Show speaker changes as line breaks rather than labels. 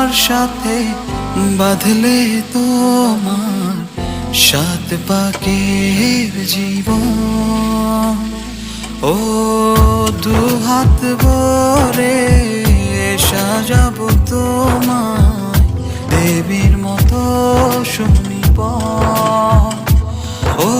আমার সাথে বাঁধলে তোমার সাত পাকের জীবন। ও দুহাত ভরে সাজাবো তোমায় দেবীর মতো শুনিব। ও